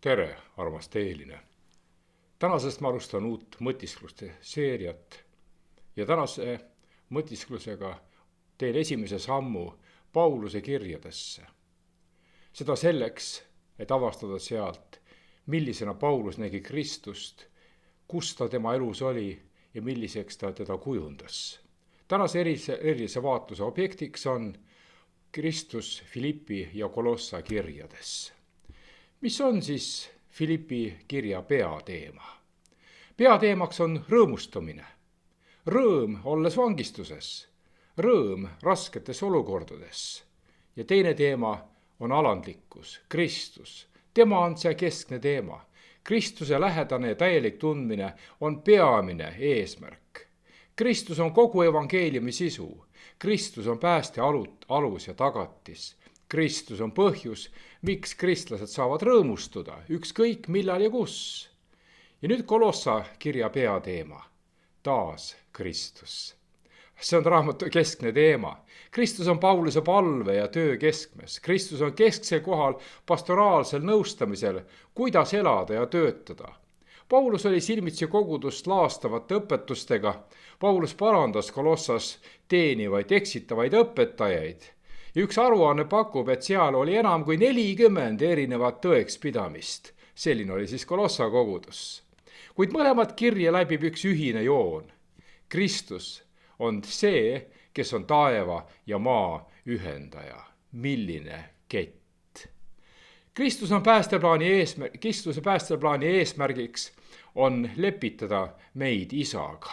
Tere, armas teeline! Tänasest ma alustan uut mõtiskluste seeriat ja tänase mõtisklusega teen esimese sammu Pauluse kirjadesse. Seda selleks, et avastada sealt, millisena Paulus nägi Kristust, kus ta tema elus oli ja milliseks ta teda kujundas. Tänase erilise vaatluse objektiks on Kristus Filippi ja Kolossa kirjades. Mis on siis Filippi kirja peateema? Peateemaks on rõõmustamine. Rõõm olles vangistuses, rõõm rasketes olukordades. Ja teine teema on alandlikkus, Kristus. Tema on see keskne teema. Kristuse lähedane ja täielik tundmine on peamine eesmärk. Kristus on kogu evangeeliumi sisu. Kristus on pääste alus ja tagatis. Kristus on põhjus, miks kristlased saavad rõõmustuda, ükskõik millal ja kus. Ja nüüd Kolossa kirja peateema, taas Kristus. See on raamatu keskne teema. Kristus on Pauluse palve ja töö keskmes. Kristus on kesksel kohal pastoraalsel nõustamisel, kuidas elada ja töötada. Paulus oli silmitsi kogudust laastavate õpetustega. Paulus parandas Kolossas teenivaid, eksitavaid õpetajaid. Ja üks aruanne pakub, et seal oli enam kui 40 erinevat tõekspidamist. Selline oli siis Kolossa kogudus. Kuid mõlemad kirja läbib üks ühine joon. Kristus on see, kes on taeva ja maa ühendaja. Milline kett. Kristuse päästeplaani eesmärgiks on lepitada meid isaga.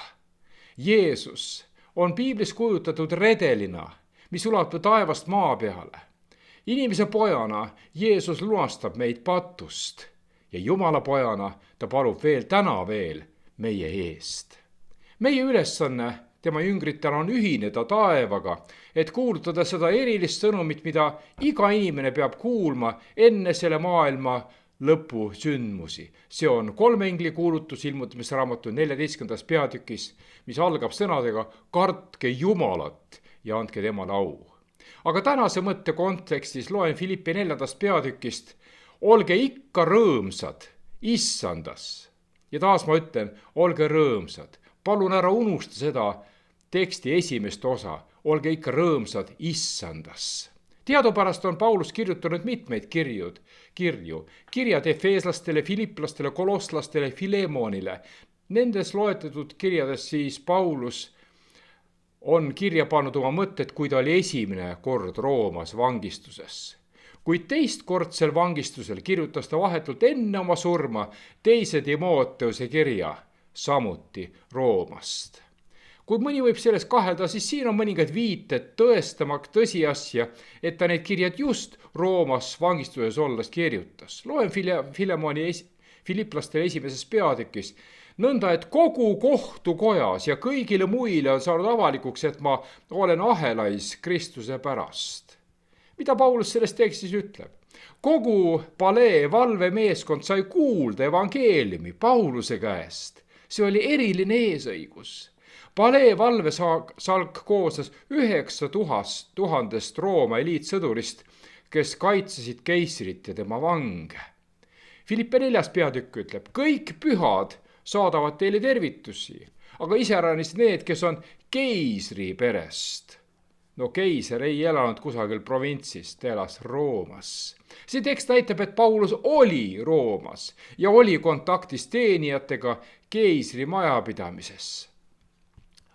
Jeesus on piiblis kujutatud redelina, mis ulatub taevast maa peale. Inimese pojana Jeesus lunastab meid patust ja Jumala pojana ta palub täna veel meie eest. Meie ülesanne tema jüngritena on ühineda taevaga, et kuulutada seda erilist sõnumit, mida iga inimene peab kuulma enne selle maailma lõpu sündmusi. See on 3 engli kuulutus ilmutamisraamatu 14. peatükis, mis algab sõnadega kartke Jumalat ja andke temale au. Aga tänase mõtte kontekstis loen Filippi 4. peatükist, olge ikka rõõmsad, issandas. Ja taas ma ütlen, olge rõõmsad. Palun ära unusta seda teksti esimest osa, olge ikka rõõmsad, issandas. Teadupärast on Paulus kirjutanud mitmeid kirju. Kirjad efeeslastele, filipplastele, kolosslastele, Filemonile. Nendes loetletud kirjades siis Paulus on kirja pannud oma mõtted, kui ta oli esimene kord Roomas vangistuses. Kuid teistkordsel vangistusel kirjutas ta vahetult enne oma surma 2. Timoteuse kirja, samuti Roomast. Kui mõni võib sellest kahelda, siis siin on mõningad viited tõestamaks tõsiasja, et ta need kirjad just Roomas vangistuses olles kirjutas. Loen Filemoni filipplastele 1. peatükis. Nõnda, et kogu kohtukojas ja kõigile muile on saanud avalikuks, et ma olen ahelais Kristuse pärast. Mida Paulus selles tekstis ütleb? Kogu palee valvemeeskond sai kuulda evangeeliumi Pauluse käest. See oli eriline eesõigus. Palee valvesalk koosnes 9000 Rooma eliitsõdurist, kes kaitsesid keisrit ja tema vange. Filippe 4. peatükk ütleb, kõik pühad saadavad teile tervitusi, aga iseäranis need, kes on keisri perest. No keiser ei elanud kusagil provintsis, ta elas Roomas. See tekst näitab, et Paulus oli Roomas ja oli kontaktis teenijatega keisri majapidamises.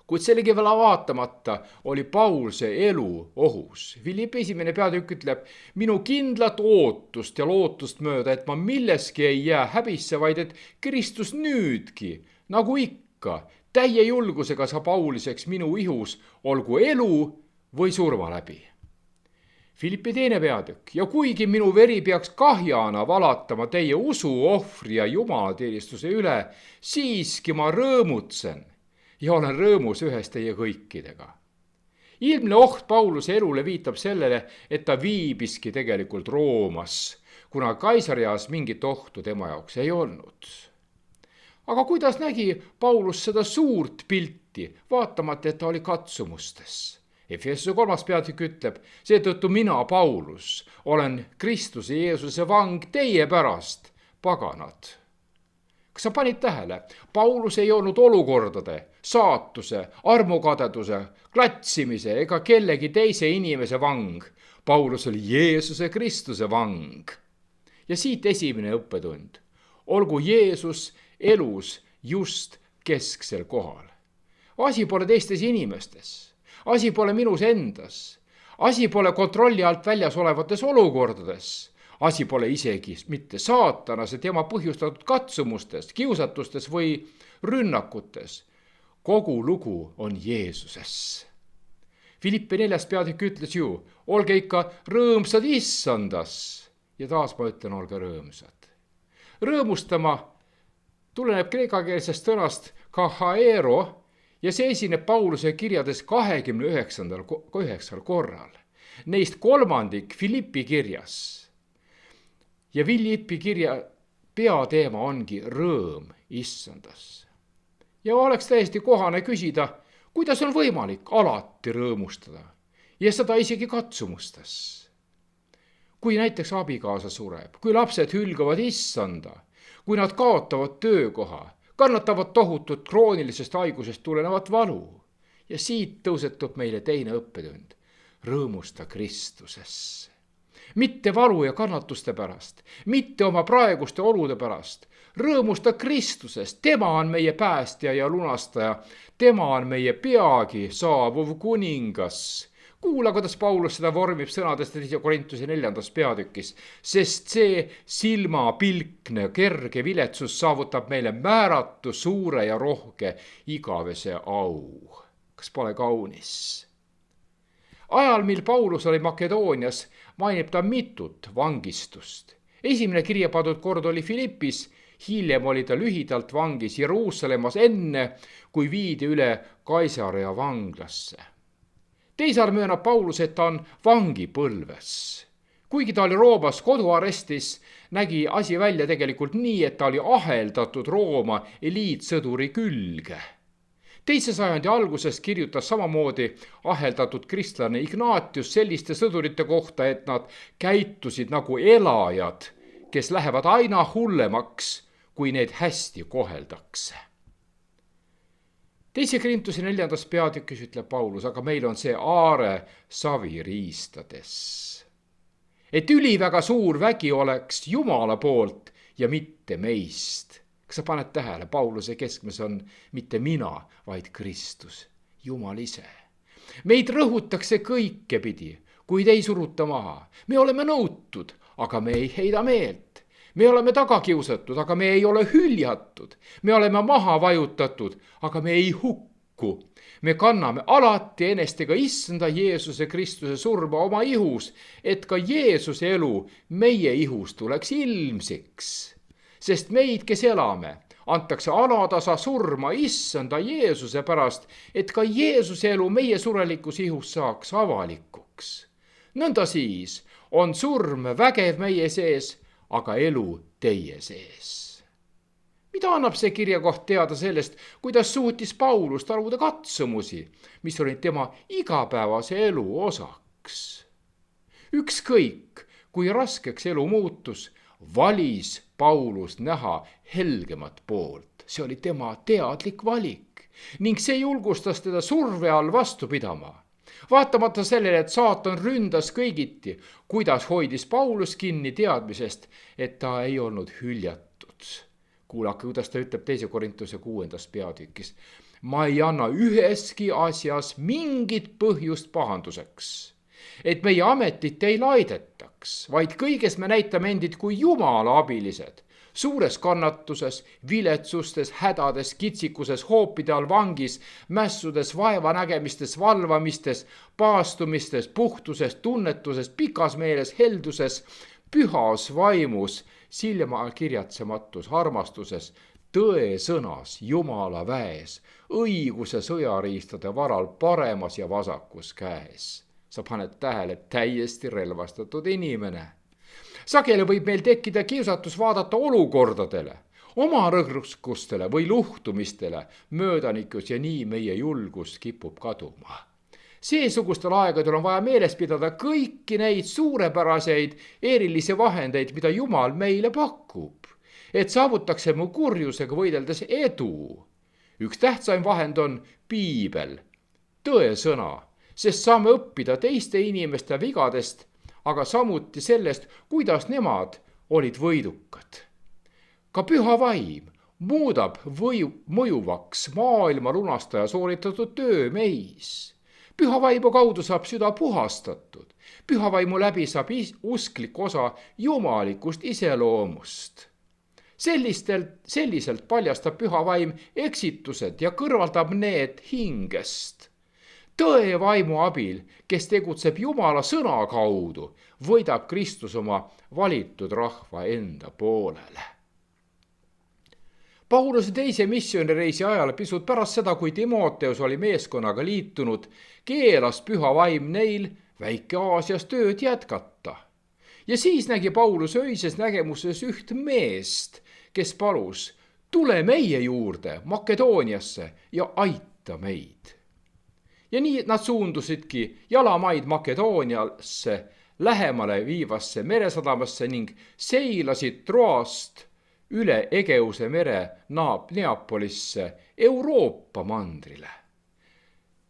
Kuid sellegi veel vaatamata oli Pauluse elu ohus. Filippi 1. peatükk ütleb, minu kindlat ootust ja lootust mööda, et ma milleski ei jää häbisse, vaid et Kristus nüüdki, nagu ikka, täie julgusega saab Pauliseks minu ihus, olgu elu või surma läbi. Filippi 2. peatükk, ja kuigi minu veri peaks kahjana valatama teie usu ohvri ja jumalateenistuse üle, siiski ma rõõmutsen ja olen rõõmus ühes teie kõikidega. Ilmne oht Pauluse elule viitab sellele, et ta viibiski tegelikult Roomas, kuna Kaisarias mingit ohtu tema jaoks ei olnud. Aga kuidas nägi Paulus seda suurt pilti, vaatamata, et ta oli katsumustes? Efesuse 3. peatükk ütleb, seetõttu mina, Paulus, olen Kristuse Jeesuse vang teie pärast, paganad. Kas sa panid tähele? Paulus ei olnud olukordade, saatuse, armukadeduse, klatsimise ega kellegi teise inimese vang. Paulus oli Jeesuse Kristuse vang. Ja siit esimene õppetund. Olgu Jeesus elus just kesksel kohal. Asi pole teistes inimestes. Asi pole minus endas. Asi pole kontrolli alt väljas olevates olukordades. Asi pole isegi mitte saatanas ja tema põhjustatud katsumustes, kiusatustes või rünnakutes. Kogu lugu on Jeesuses. Filippi 4. peatükk ütles ju, olge ikka rõõmsad issandas. Ja taas ma ütlen, olge rõõmsad. Rõõmustama tuleneb kreekakeelsest sõnast kahaero ja see esineb Pauluse kirjades 29 korral. Neist kolmandik Filippi kirjas. Ja Filippi kirja peateema ongi rõõm issandas. Ja oleks täiesti kohane küsida, kuidas on võimalik alati rõõmustada ja seda isegi katsumustes. Kui näiteks abikaasa sureb, kui lapsed hülgavad issanda, kui nad kaotavad töökoha, kannatavad tohutut kroonilisest haigusest tulenevat valu. Ja siit tõusetub meile teine õppetund. Rõõmusta Kristuses. Mitte valu ja kannatuste pärast, mitte oma praeguste olude pärast. Rõõmusta Kristuses, tema on meie päästja ja lunastaja. Tema on meie peagi saabuv kuningas. Kuula, kuidas Paulus seda vormib sõnadest 2. Korintuse 4. peatükis, sest see silmapilkne kerge viletsus saavutab meile määratu, suure ja rohke igavese au. Kas pole kaunis? Ajal, mil Paulus oli Makedoonias, mainib ta mitut vangistust. Esimene kirja pandud kord oli Filippis, hiljem oli ta lühidalt vangis Jeruusalemmas enne, kui viidi üle Kaisarea vanglasse. Teisal möönab Paulus, et ta on vangipõlves. Kuigi ta oli Roomas koduarestis, nägi asi välja tegelikult nii, et ta oli aheldatud Rooma eliitsõduri külge. 2. sajandi alguses kirjutas samamoodi aheldatud kristlane Ignatius selliste sõdurite kohta, et nad käitusid nagu elajad, kes lähevad aina hullemaks, kui neid hästi koheldakse. 2. Korintuse 4. peatükis ütleb Paulus, aga meil on see aare saviriistades. Et üliväga suur vägi oleks Jumala poolt ja mitte meist. Kas sa paned tähele, Pauluse keskmes on mitte mina, vaid Kristus, Jumal ise. Meid rõhutakse kõike pidi, kuid ei suruta maha. Me oleme nõutud, aga me ei heida meelt. Me oleme tagakiusatud, aga me ei ole hüljatud. Me oleme maha vajutatud, aga me ei hukku. Me kanname alati enestega issanda Jeesuse Kristuse surma oma ihus, et ka Jeesuse elu meie ihus tuleks ilmsiks. Sest meid, kes elame, antakse alatasa surma issanda Jeesuse pärast, et ka Jeesuse elu meie surelikus ihus saaks avalikuks. Nõnda siis on surm vägev meie sees, aga elu teie sees. Mida annab see kirjakoht teada sellest, kuidas suutis Paulus taluda katsumusi, mis olid tema igapäevase elu osaks? Ükskõik, kui raskeks elu muutus, valis Paulus näha helgemat poolt. See oli tema teadlik valik ning see julgustas teda surve all vastu pidama. Vaatamata sellele, et saatan ründas kõigiti, kuidas hoidis Paulus kinni teadmisest, et ta ei olnud hüljatud. Kuulake, kuidas ta ütleb 2. Korintuse 6. peatükis. Ma ei anna üheski asjas mingit põhjust pahanduseks, et meie ametit ei laidetaks, vaid kõiges me näitame endid kui Jumala abilised. Suures kannatuses, viletsustes, hädades, kitsikuses, hoopide all vangis, mässudes, vaevanägemistes, valvamistes, paastumistes, puhtuses, tunnetuses, pikas meeles, helduses, pühas vaimus, silma kirjatsematus, armastuses, tõe sõnas, Jumala väes, õiguse sõjariistade varal paremas ja vasakus käes. Sa paned tähele, täiesti relvastatud inimene. Sageli võib meil tekkida kiusatus vaadata olukordadele, oma rõõrskustele või luhtumistele möödanikus ja nii meie julgus kipub kaduma. Seesugustel aegadel on vaja meeles pidada kõiki neid suurepäraseid erilisi vahendeid, mida Jumal meile pakub. et saavutaksime kurjusega võideldes edu. Üks tähtsaim vahend on piibel, tõesõna, sest saame õppida teiste inimeste vigadest, aga samuti sellest, kuidas nemad olid võidukad. Ka püha vaim muudab mõjuvaks maailma lunastaja sooritatud töö meis. Püha vaimu kaudu saab süda puhastatud. Püha vaimu läbi saab usklik osa jumalikust iseloomust. Selliselt paljastab püha vaim eksitused ja kõrvaldab need hingest. Tõe vaimu abil, kes tegutseb Jumala sõna kaudu, võidab Kristus oma valitud rahva enda poolele. Pauluse teise missioonireisi ajal pisut pärast seda, kui Timoteus oli meeskonnaga liitunud, keelas püha vaim neil Väike-Aasias tööd jätkata. Ja siis nägi Paulus öises nägemuses üht meest, kes palus, tule meie juurde Makedooniasse ja aita meid. Ja nii nad suundusidki jalamaid Makedooniasse, lähemale viivasse meresadamasse ning seilasid Troast üle Egeuse mere Neapolisse, Euroopa mandrile.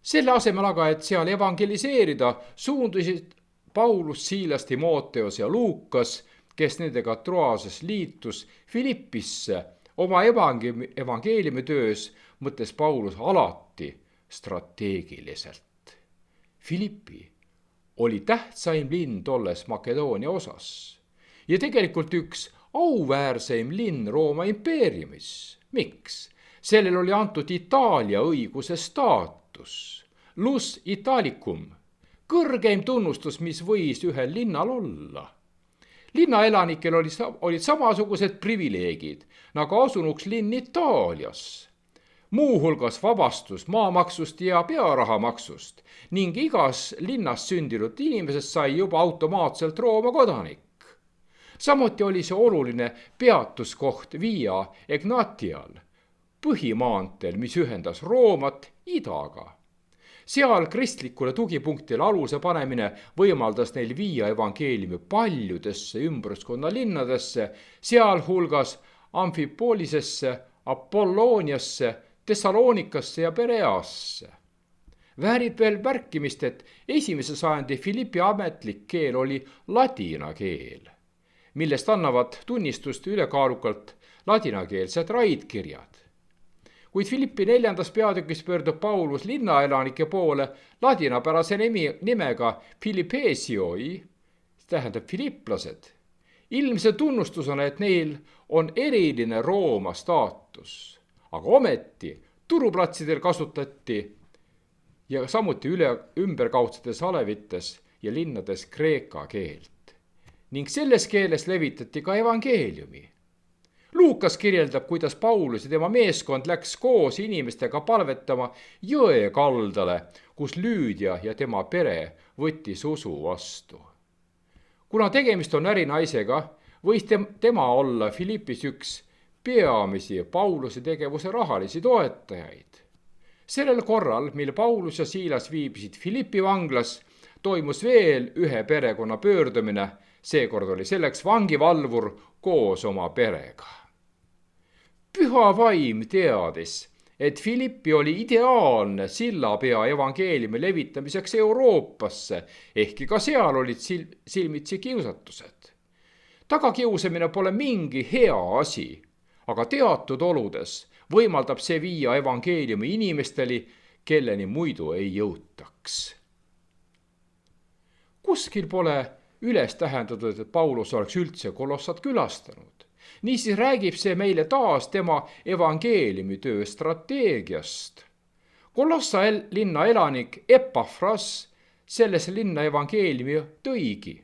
Selle asemel aga, et seal evangeliseerida, suundusid Paulus, Siilas, Timoteus ja Luukas, kes nendega Troases liitus, Filippisse oma evangeeliumi töös, mõtles Paulus alati strateegiliselt. Filippi oli tähtsaim linn tolles Makedoonia osas ja tegelikult üks auväärseim linn Rooma impeeriumis. Miks? Sellel oli antud Itaalia õiguse staatus. Lus Italicum, kõrgeim tunnustus, mis võis ühel linnal olla. Linnaelanikel olid samasugused privileegid, nagu asunuks linn Itaalias. Muuhulgas vabastus maamaksust ja pearahamaksust ning igas linnas sündinud inimesest sai juba automaatselt Rooma kodanik. Samuti oli see oluline peatuskoht Via Egnatial, põhimaanteel, mis ühendas Roomat idaga. Seal kristlikule tugipunktile aluse panemine võimaldas neil viia evangeeliumi paljudesse ümbruskonna linnadesse, sealhulgas Amfipolisesse, Apollooniasse, Thessalonikasse ja Pereasse. Väärib veel märkimist, et esimese sajandi Filippi ametlik keel oli ladina keel, millest annavad tunnistust ülekaalukalt ladinakeelsed raidkirjad. Kuid Filippi 4. peatükis pöördub Paulus linnaelanike poole ladinapärase nimega Philippesioi, tähendab filipplased. Ilmse tunnustusena, et neil on eriline Rooma staatus, aga ometi turuplatsidel kasutati ja samuti ümberkaudsetes alevites ja linnades kreeka keelt. Ning selles keeles levitati ka evangeeliumi. Luukas kirjeldab, kuidas Paulus ja tema meeskond läks koos inimestega palvetama jõe kaldale, kus Lüüdia ja tema pere võttis usu vastu. Kuna tegemist on ärinaisega, võis tema olla Filippis üks peamisi Pauluse tegevuse rahalisi toetajaid. Sellel korral, mil Paulus ja Siilas viibisid Filippi vanglas, toimus veel ühe perekonna pöördumine. Seekord oli selleks vangivalvur koos oma perega. Püha vaim teadis, et Filippi oli ideaalne sillapea evangeeliumi levitamiseks Euroopasse, ehkki ka seal olid silmitsi kiusatused. Tagakiusamine pole mingi hea asi, aga teatud oludes võimaldab see viia evangeeliumi inimestele, kelleni muidu ei jõutaks. Kuskil pole üles tähendatud, et Paulus oleks üldse Kolossat külastanud. Niisiis räägib see meile taas tema evangeeliumi töö strateegiast. Kolossa linna elanik Epafras selles linna evangeeliumi tõigi.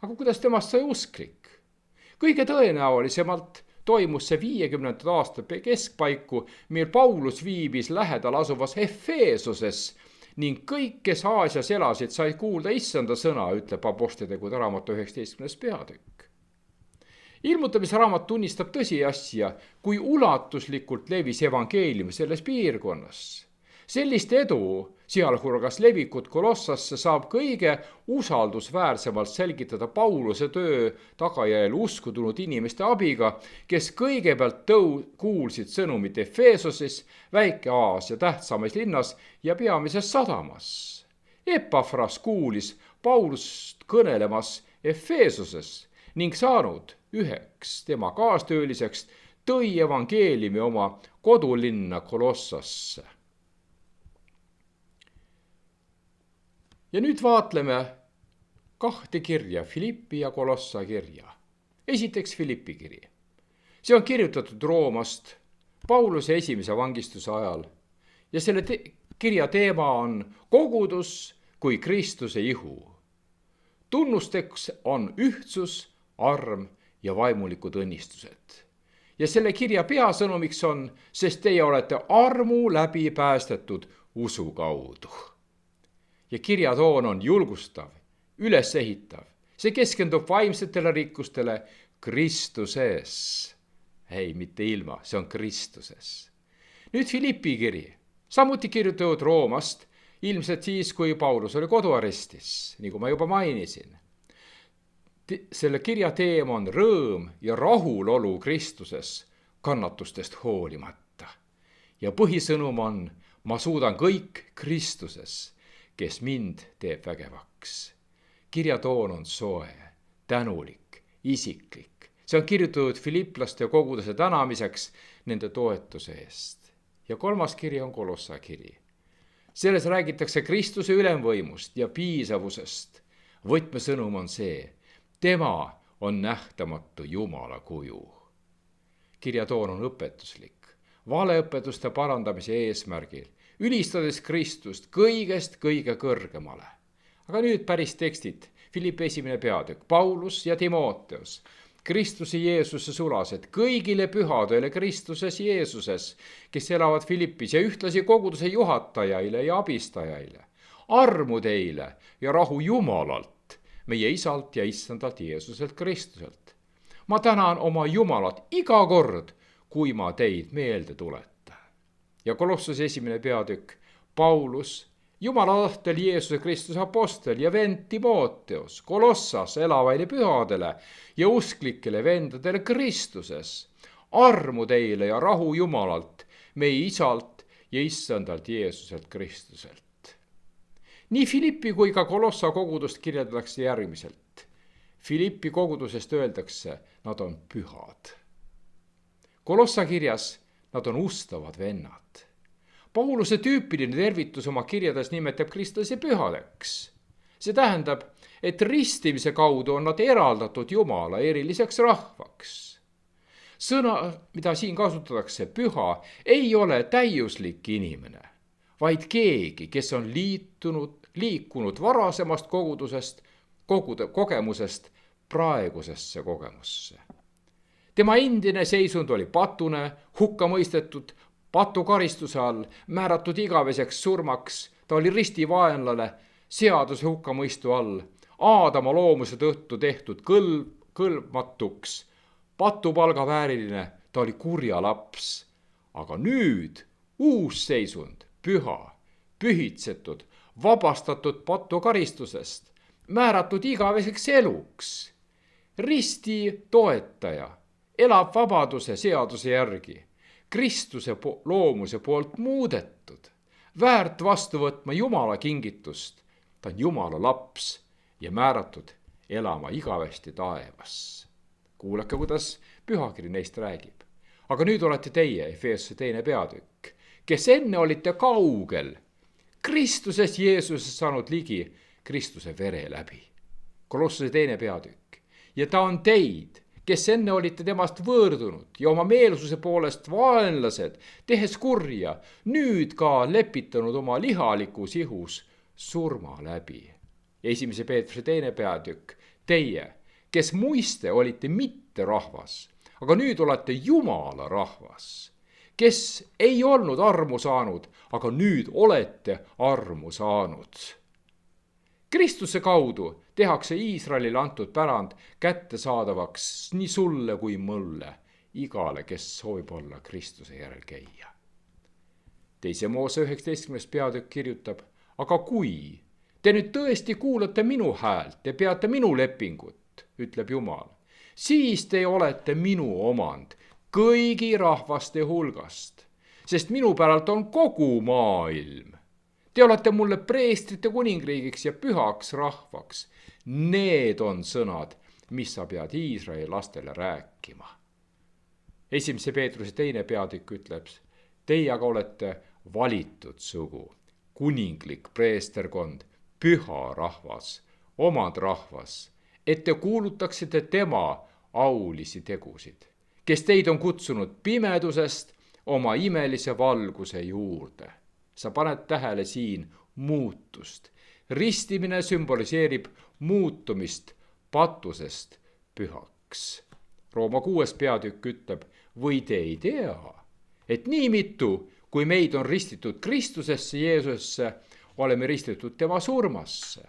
Aga kuidas temast sai usklik? Kõige tõenäolisemalt toimus see 50. aastate keskpaiku, mil Paulus viibis lähedal asuvas Efesoses ning kõik, kes Aasias elasid, said kuulda issanda sõna, ütleb Apostlitegude raamatu 19. peatükk. Ilmutamisraamat tunnistab tõsiasja, kui ulatuslikult levis evangeelium selles piirkonnas. sellist edu, sealhulgas levikut Kolossasse, saab kõige usaldusväärsemalt selgitada Pauluse töö tagajärjel usku tulnud inimeste abiga, kes kõigepealt kuulsid sõnumit Efesosis, Väike-Aasia tähtsamas linnas ja peamises sadamas. Epafras kuulis Paulust kõnelemas Efesoses ning saanud üheks tema kaastööliseks, tõi evangeeliumi oma kodulinna Kolossasse. Ja nüüd vaatleme kahte kirja, Filippi ja Kolossa kirja. Esiteks Filippi kiri. See on kirjutatud Roomast Pauluse esimese vangistuse ajal ja selle kirja teema on kogudus kui Kristuse ihu. Tunnusteks on ühtsus, arm ja vaimulikud õnnistused. Ja selle kirja peasõnumiks on, sest teie olete armu läbi päästetud usu kaudu. Ja kirja toon on julgustav, ülesehitav. See keskendub vaimsetele rikkustele Kristuses. Ei, mitte ilma, see on Kristuses. Nüüd Filippi kiri, samuti kirjutatud Roomast, ilmselt siis, kui Paulus oli koduarestis, nagu ma juba mainisin. Selle kirja teema on rõõm ja rahulolu Kristuses kannatustest hoolimata. Ja põhisõnum on, ma suudan kõik Kristuses, kes mind teeb vägevaks. Kirja toon on soe, tänulik, isiklik. See on kirjutatud filiplaste koguduse tänamiseks nende toetuse eest. Ja kolmas kiri on Kolossa kiri. Selles räägitakse Kristuse ülemvõimust ja piisavusest. Võtmesõnum on see, tema on nähtamatu Jumala kuju. Kirja toon on õpetuslik, valeõpetuste parandamise eesmärgil, ülistades Kristust kõigest kõige kõrgemale. Aga nüüd päris tekstid, Filippi 1. peatükk, Paulus ja Timoteus, Kristuse Jeesuse sulased, kõigile pühadele Kristuses Jeesuses, kes elavad Filippis ja ühtlasi koguduse juhatajaile ja abistajaile. Armu teile ja rahu Jumalalt, meie isalt ja issandalt Jeesuselt Kristuselt. Ma tänan oma Jumalat iga kord, kui ma teid meelde tuletan. Ja Kolossase 1. peatükk, Paulus, Jumala tahtel Jeesuse Kristuse apostel ja vend Timoteus, Kolossas elavaile pühadele ja usklikele vendadele Kristuses. Armu teile ja rahu Jumalalt, meie isalt ja issandalt Jeesuselt Kristuselt. Nii Filippi kui ka Kolossa kogudust kirjeldatakse järgmiselt. Filippi kogudusest öeldakse, nad on pühad. Kolossa kirjas nad on ustavad vennad. Pauluse tüüpiline tervitus oma kirjades nimetab Kristuse pühadeks. See tähendab, et ristimise kaudu on nad eraldatud Jumala eriliseks rahvaks. Sõna, mida siin kasutatakse, püha, ei ole täiuslik inimene, vaid keegi, kes on liikunud varasemast kogemusest praegusesse kogemusse. Tema endine seisund oli patune, hukka mõistetud, patukaristuse all, määratud igaveseks surmaks, ta oli ristivaenlane, seaduse hukkamõistu all, Aadama loomuse tõttu tehtud kõlbmatuks, patupalga vääriline, ta oli kurja laps. Aga nüüd uus seisund, püha, pühitsetud, vabastatud patukaristusest, määratud igaveseks eluks. Risti toetaja elab vabaduse seaduse järgi, Kristuse loomuse poolt muudetud, väärt vastu võtma Jumala kingitust. Ta on Jumala laps ja määratud elama igavesti taevas. Kuulake, kuidas pühakiri neist räägib. Aga nüüd olete teie, Efesose 2. peatükk, kes enne olite kaugel, Kristuses Jeesuses saanud ligi Kristuse vere läbi. Kolossase 2. peatükk. Ja ta on teid, kes enne olite temast võõrdunud ja oma meelsuse poolest vaenlased, tehes kurja, nüüd ka lepitanud oma lihalikus ihus surma läbi. 1. Peetruse 2. peatükk. Teie, kes muiste olite mitte rahvas, aga nüüd olete Jumala rahvas, kes ei olnud armu saanud, aga nüüd olete armu saanud. Kristuse kaudu tehakse Iisraelile antud pärand kättesaadavaks nii sulle kui mulle, igale, kes soovib olla Kristuse järel käija. 2 Moose 19. peatükk kirjutab, aga kui te nüüd tõesti kuulate minu häält ja peate minu lepingut, ütleb Jumal, siis te olete minu omand kõigi rahvaste hulgast, sest minu päralt on kogu maailm. Te olete mulle preestrite kuningriigiks ja pühaks rahvaks. Need on sõnad, mis sa pead Iisraeli lastele rääkima. 1. Peetruse 2. peatükk ütleb, teie aga olete valitud sugu, kuninglik preesterkond, püha rahvas, omad rahvas, et te kuulutaksite tema aulisi tegusid, kes teid on kutsunud pimedusest oma imelise valguse juurde. Sa paned tähele siin muutust. Ristimine sümboliseerib muutumist patusest pühaks. Rooma 6. peatükk ütleb, või te ei tea, et nii mitu, kui meid on ristitud Kristusesse Jeesusesse, oleme ristitud tema surmasse.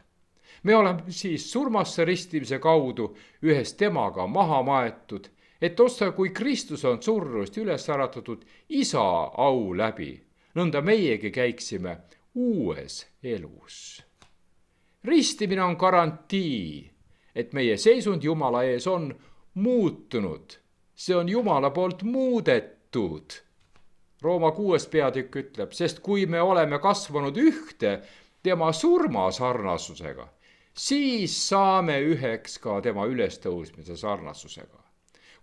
Me oleme siis surmasse ristimise kaudu ühes temaga maha maetud, et osta, kui Kristus on surnust üles äratatud isa au läbi, nõnda meiegi käiksime uues elus. Ristimine on garantii, et meie seisund Jumala ees on muutunud. See on Jumala poolt muudetud. Rooma 6. peatükk ütleb, sest kui me oleme kasvanud ühte tema surma sarnasusega, siis saame üheks ka tema ülestõusmise sarnasusega.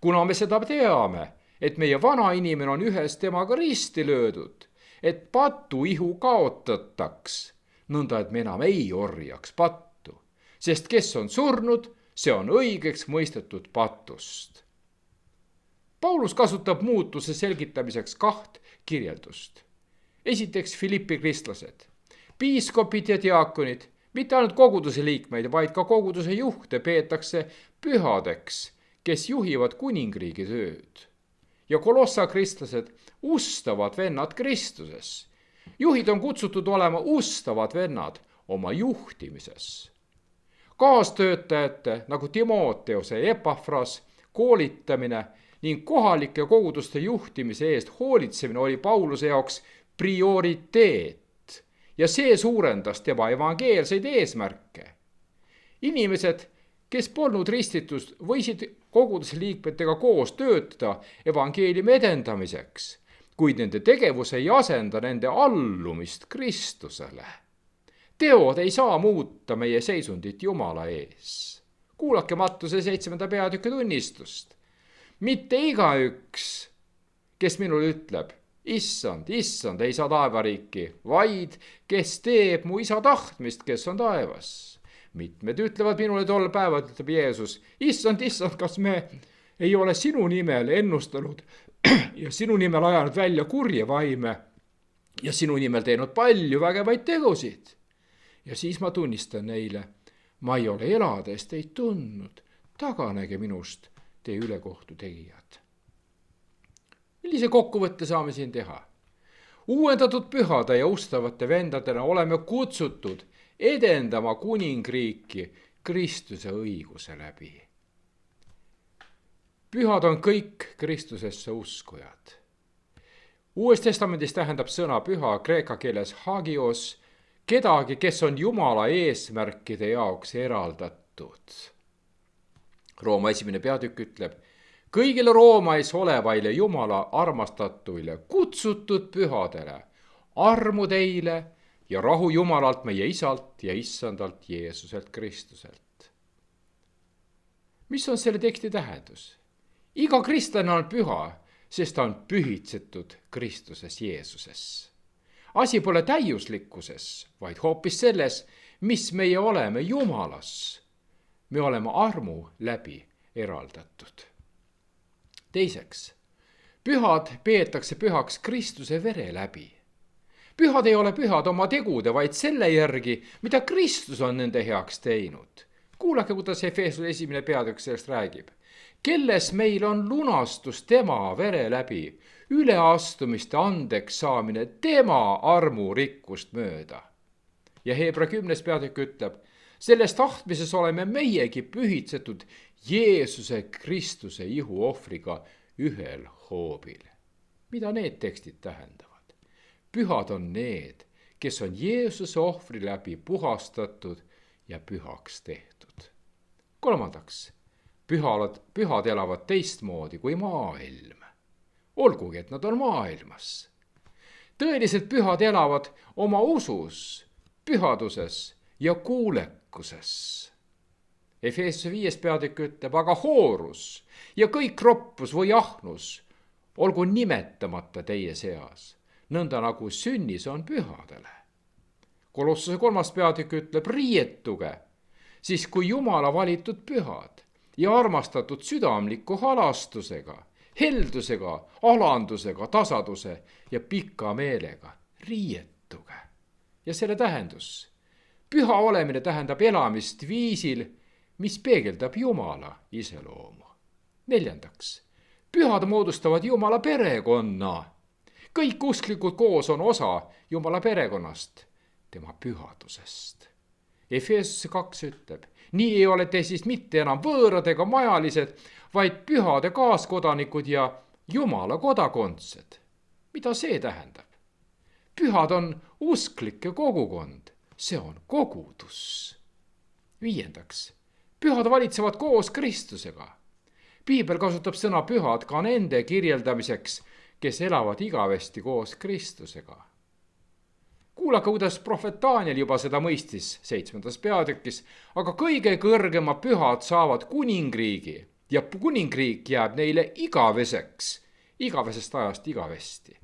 Kuna me seda teame, et meie vana inimene on ühes temaga risti löödud, et patu ihu kaotataks, nõnda et me enam ei orjaks pattu, sest kes on surnud, see on õigeks mõistetud patust. Paulus kasutab muutuse selgitamiseks 2 kirjeldust. Esiteks Filippi kristlased, piiskopid ja diaakonid, mitte ainult koguduse liikmeid, vaid ka koguduse juhte peetakse pühadeks, kes juhivad kuningriigi tööd. Ja Kolossa kristlased, ustavad vennad Kristuses. Juhid on kutsutud olema ustavad vennad oma juhtimises. Kaastöötajate nagu Timoteuse ja Epafras koolitamine ning kohalike koguduste juhtimise eest hoolitsemine oli Pauluse jaoks prioriteet ja see suurendas tema evangeelseid eesmärke. Inimesed, kes polnud ristitust, võisid koguduse liikmetega koos töötada evangeeliumi edendamiseks, kuid nende tegevus ei asenda nende allumist Kristusele. Teod ei saa muuta meie seisundit Jumala ees. Kuulake Mattuse 7. peatüki tunnistust. Mitte igaüks, kes minule ütleb, issand, issand, ei saa taevariiki, vaid kes teeb mu isa tahtmist, kes on taevas. Mitmed ütlevad minule tol päeval, ütleb Jeesus, issand, issand, kas me ei ole sinu nimel ennustanud ja sinu nimel ajanud välja kurje vaime ja sinu nimel teinud palju vägevaid tegusid. Ja siis ma tunnistan neile, ma ei ole elades teid tundnud, taganege minust, tee ülekohtu tegijad. Millise kokkuvõtte saame siin teha? Uuendatud pühade ja ustavate vendadena oleme kutsutud edendama kuningriiki Kristuse õiguse läbi. Pühad on kõik Kristusesse uskujad. Uues testamendis tähendab sõna püha kreeka keeles hagios kedagi, kes on Jumala eesmärkide jaoks eraldatud. Rooma 1. peatükk ütleb, kõigile Roomais olevaile Jumala armastatuile, kutsutud pühadele, armu teile ja rahu Jumalalt meie isalt ja issandalt Jeesuselt Kristuselt. Mis on selle teksti tähendus? Iga kristlane on püha, sest ta on pühitsetud Kristuses Jeesuses. Asi pole täiuslikkuses, vaid hoopis selles, mis meie oleme Jumalas. Me oleme armu läbi eraldatud. Teiseks, pühad peetakse pühaks Kristuse vere läbi. Pühad ei ole pühad oma tegude, vaid selle järgi, mida Kristus on nende heaks teinud. Kuulake, kuidas Efeesuse 1. peatükk sellest räägib. Kelles meil on lunastus tema vere läbi, üleastumiste andeks saamine tema armu rikkust mööda. Ja Hebra 10. peatükk ütleb, selles tahtmises oleme meiegi pühitsetud Jeesuse Kristuse ihu ohvriga ühel hoobil. Mida need tekstid tähendavad? pühad on need, kes on Jeesuse ohvri läbi puhastatud ja pühaks tehtud. Kolmandaks, pühad elavad teistmoodi kui maailm, olgugi et nad on maailmas. Tõeliselt pühad elavad oma usus, pühaduses ja kuulekuses. Efeesuse 5. peatükk ütleb, aga hoorus ja kõik roppus või ahnus olgu nimetamata teie seas, nõnda nagu sünnis on pühadele. Kolossuse 3. peatükk ütleb, riietuge, siis kui Jumala valitud pühad ja armastatud südamliku halastusega, heldusega, alandusega, tasaduse ja pika meelega, riietuge. Ja selle tähendus, püha olemine tähendab elamist viisil, mis peegeldab Jumala iseloomu. Neljandaks, pühad moodustavad Jumala perekonna. Kõik usklikud koos on osa Jumala perekonnast, tema pühadusest. Efeesuse 2 ütleb, nii ei ole te siis mitte enam võõrad ega majalised, vaid pühade kaaskodanikud ja Jumala kodakondsed. Mida see tähendab? Pühad on usklike kogukond, see on kogudus. Viiendaks, pühad valitsevad koos Kristusega. Piibel kasutab sõna pühad ka nende kirjeldamiseks, kes elavad igavesti koos Kristusega. Kuulake, kuidas prohvet Daniel juba seda mõistis 7. peatükis, aga kõige kõrgema pühad saavad kuningriigi ja kuningriik jääb neile igaveseks, igavesest ajast igavesti.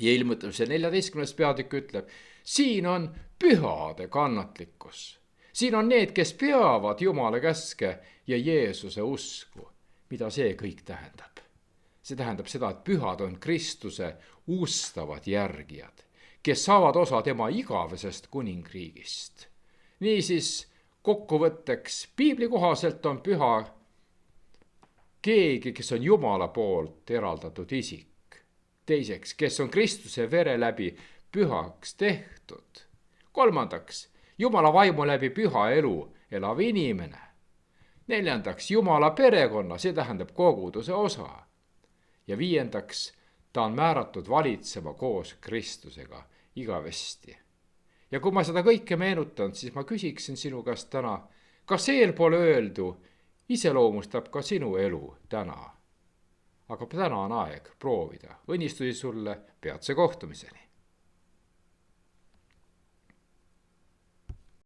Ja ilmutamise 14. peatükk ütleb, siin on pühade kannatlikkus. Siin on need, kes peavad Jumala käske ja Jeesuse usku. Mida see kõik tähendab? See tähendab seda, et pühad on Kristuse ustavad järgijad, kes saavad osa tema igavesest kuningriigist. Niisiis, kokkuvõtteks, piibli kohaselt on püha keegi, kes on Jumala poolt eraldatud isik. Teiseks, kes on Kristuse vere läbi pühaks tehtud. Kolmandaks, Jumala vaimu läbi püha elu elav inimene. Neljandaks, Jumala perekonna, see tähendab koguduse osa. Ja viiendaks, ta on määratud valitsema koos Kristusega igavesti. Ja kui ma seda kõike meenutan, siis ma küsiksin sinu käest täna, kas eelpool öeldu iseloomustab ka sinu elu täna? Aga täna on aeg proovida. Õnnistusi sulle, peatse kohtumiseni.